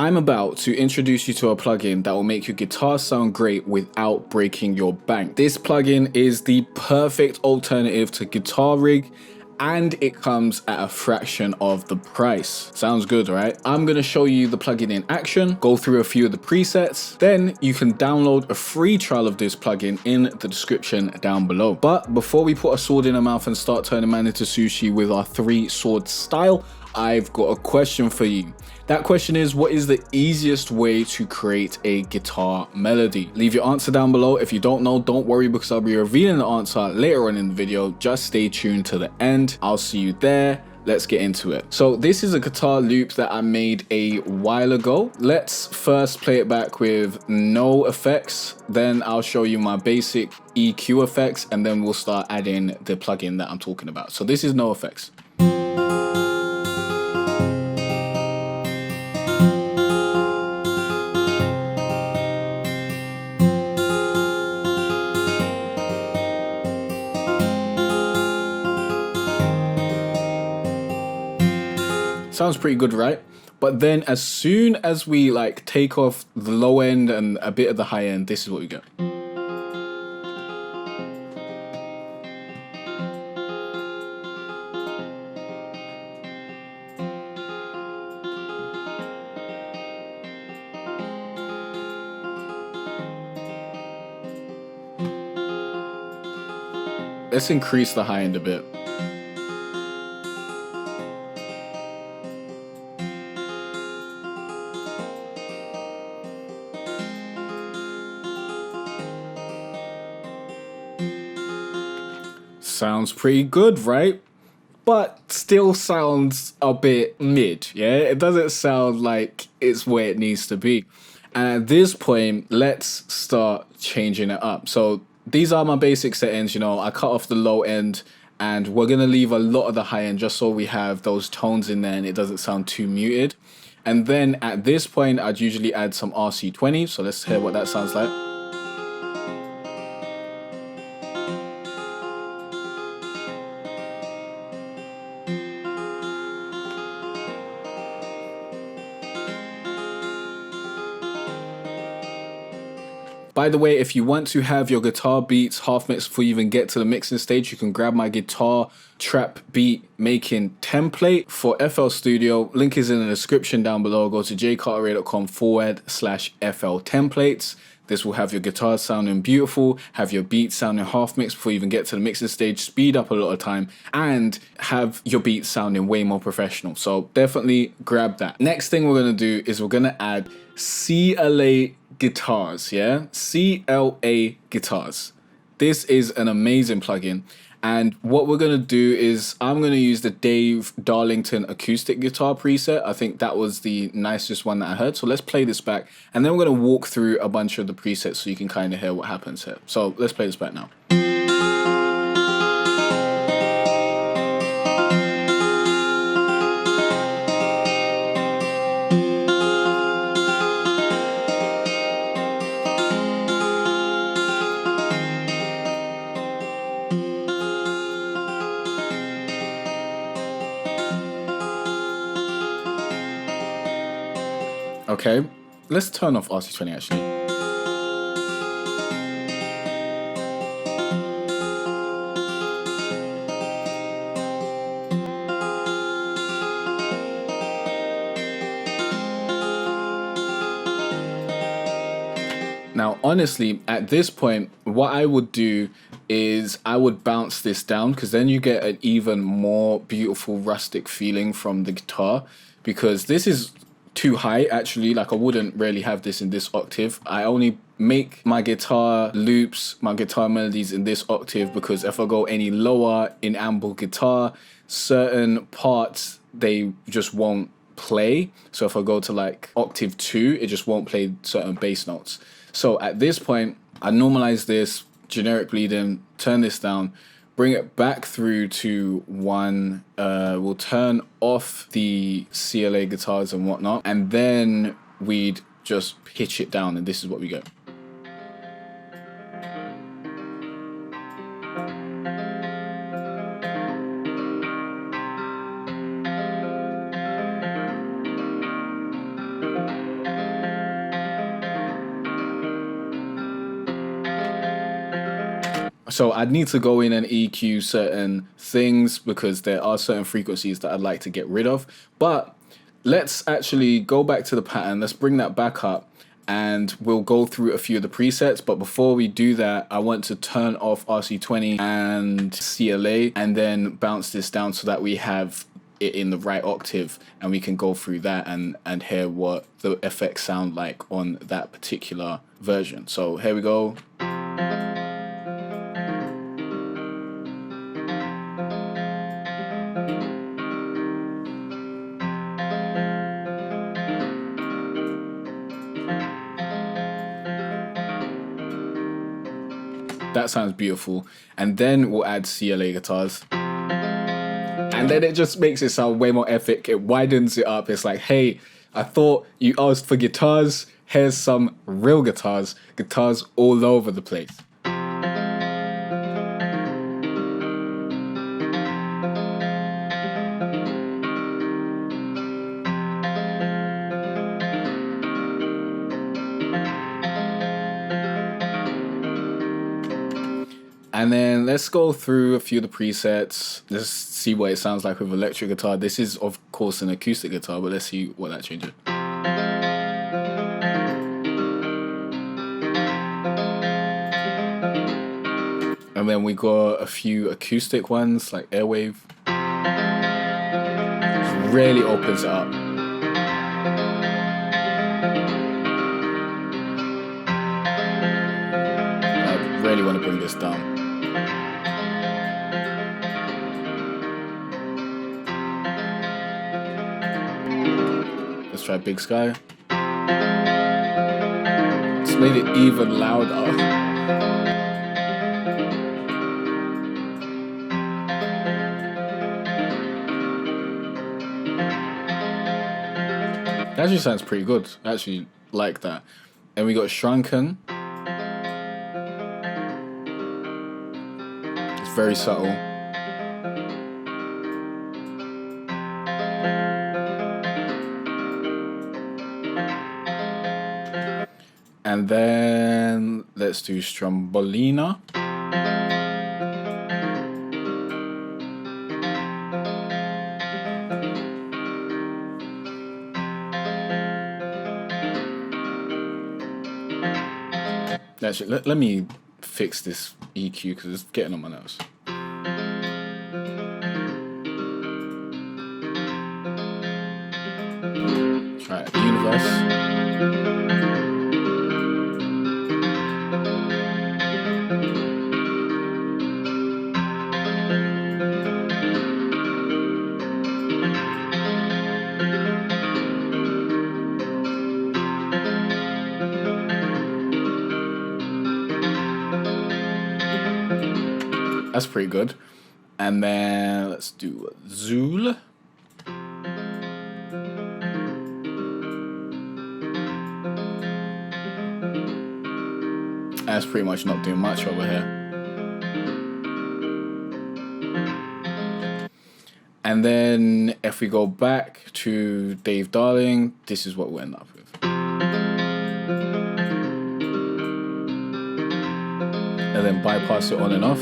I'm about to introduce you to a plugin that will make your guitar sound great without breaking your bank. This plugin is the perfect alternative to Guitar Rig, and it comes at a fraction of the price. Sounds good, right? I'm gonna show you the plugin in action, go through a few of the presets, then you can download a free trial of this plugin in the description down below. But before we put a sword in our mouth and start turning man into sushi with our 3-sword style, I've got a question for you. That question is, what is the easiest way to create a guitar melody? Leave your answer down below. If you don't know, don't worry, because I'll be revealing the answer later on in the video. Just stay tuned to the end. I'll see you there. Let's get into it. So this is a guitar loop that I made a while ago. Let's first play it back with no effects. Then I'll show you my basic EQ effects, and then we'll start adding the plugin that I'm talking about. So this is no effects. Sounds pretty good, right? But then as soon as we like take off the low end and a bit of the high end, this is what we get. Let's increase the high end a bit. Sounds pretty good, right? But still sounds a bit mid, yeah? It doesn't sound like it's where it needs to be. And at this point, let's start changing it up. So these are my basic settings, you know, I cut off the low end, and we're gonna leave a lot of the high end just so we have those tones in there and it doesn't sound too muted. And then at this point, I'd usually add some RC20. So let's hear what that sounds like. By the way, if you want to have your guitar beats half mixed before you even get to the mixing stage, you can grab my guitar trap beat making template for FL Studio. Link is in the description down below. Go to jcarterae.com/FL templates. This will have your guitar sounding beautiful, have your beats sounding half mixed before you even get to the mixing stage, speed up a lot of time, and have your beats sounding way more professional. So definitely grab that. Next thing we're gonna do is we're gonna add CLA guitars, yeah? CLA guitars. This is an amazing plugin. And what we're gonna do is I'm gonna use the Dave Darlington acoustic guitar preset. I think that was the nicest one that I heard. So let's play this back, and then we're gonna walk through a bunch of the presets so you can kind of hear what happens here. So let's play this back now. Okay, let's turn off RC20 actually. Now, honestly, at this point, what I would do is I would bounce this down, because then you get an even more beautiful rustic feeling from the guitar, because this is too high actually. Like, I wouldn't really have this in this octave. I only make my guitar loops, my guitar melodies in this octave, because if I go any lower in amble guitar, certain parts they just won't play. So if I go to like octave 2, it just won't play certain bass notes. So at this point, I normalize this, generic bleeding, turn this down, bring it back through to 1. We'll turn off the CLA guitars and whatnot, and then we'd just pitch it down, and this is what we get. So I'd need to go in and EQ certain things because there are certain frequencies that I'd like to get rid of. But let's actually go back to the pattern. Let's bring that back up and we'll go through a few of the presets. But before we do that, I want to turn off RC20 and CLA and then bounce this down so that we have it in the right octave and we can go through that and hear what the effects sound like on that particular version. So here we go. That sounds beautiful. And then we'll add CLA guitars. And then it just makes it sound way more epic. It widens it up. It's like, hey, I thought you asked for guitars. Here's some real guitars. Guitars all over the place. And then let's go through a few of the presets. Let's see what it sounds like with electric guitar. This is, of course, an acoustic guitar, but let's see what that changes. And then we got a few acoustic ones, like Airwave. It really opens it up. I really want to bring this down. Let's try Big Sky. It's made it even louder. It actually sounds pretty good. I actually like that. And we got Shrunken. It's very subtle. And then let's do Strombolina. Actually, let me fix this EQ because it's getting on my nerves. Try it. Universe. That's pretty good. And then let's do Zool. That's pretty much not doing much over here. And then if we go back to Dave Darling, this is what we end up with. And then bypass it on and off.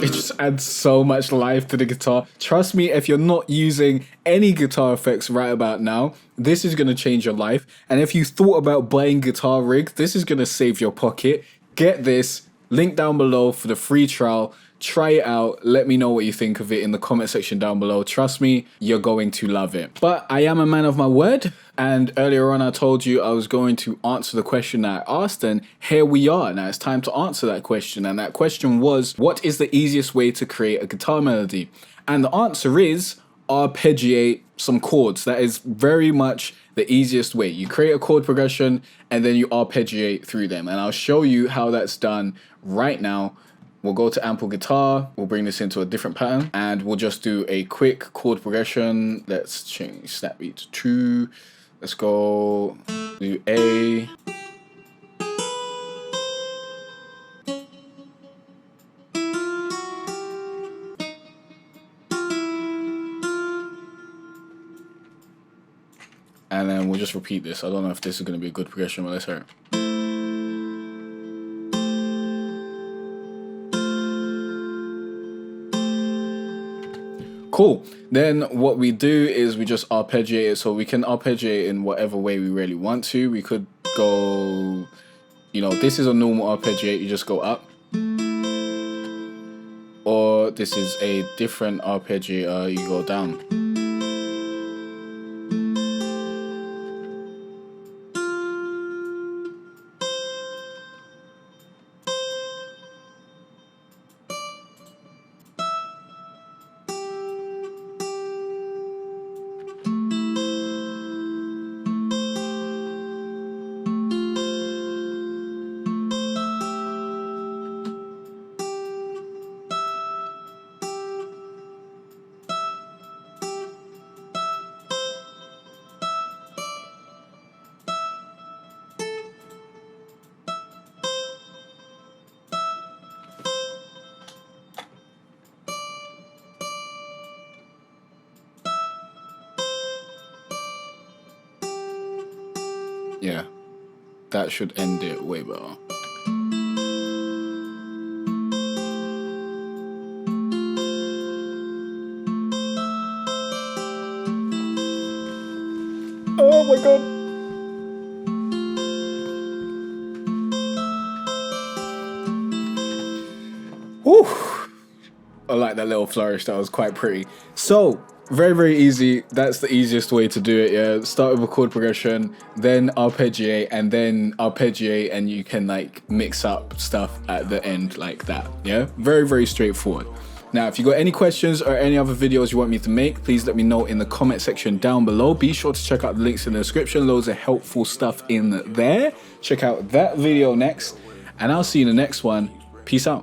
It just adds so much life to the guitar. Trust me, if you're not using any guitar effects right about now, this is going to change your life. And if you thought about buying guitar rig, this is going to save your pocket. Get this, link down below for the free trial. Try it out. Let me know what you think of it in the comment section down below. Trust me, you're going to love it. But I am a man of my word. And earlier on, I told you I was going to answer the question that I asked, and here we are. Now it's time to answer that question. And that question was, what is the easiest way to create a guitar melody? And the answer is arpeggiate some chords. That is very much the easiest way. You create a chord progression and then you arpeggiate through them. And I'll show you how that's done right now. We'll go to ample guitar, we'll bring this into a different pattern, and we'll just do a quick chord progression. Let's change snap beat to 2. Let's go do A. and then we'll just repeat this. I don't know if this is going to be a good progression, but let's hear it. Cool. Then what we do is we just arpeggiate it. So we can arpeggiate in whatever way we really want to. We could go, you know, this is a normal arpeggiate. You just go up. Or this is a different arpeggiator. You go down. Yeah, that should end it way better. Oh my god. Woo. I like that little flourish. That was quite pretty. So very, very easy. That's the easiest way to do it. Yeah, start with a chord progression, then arpeggiate, and then arpeggiate, and you can like mix up stuff at the end like that. Yeah, very, very straightforward. Now, if you got any questions or any other videos you want me to make, please let me know in the comment section down below. Be sure to check out the links in the description. Loads of helpful stuff in there. Check out that video next, and I'll see you in the next one. Peace out.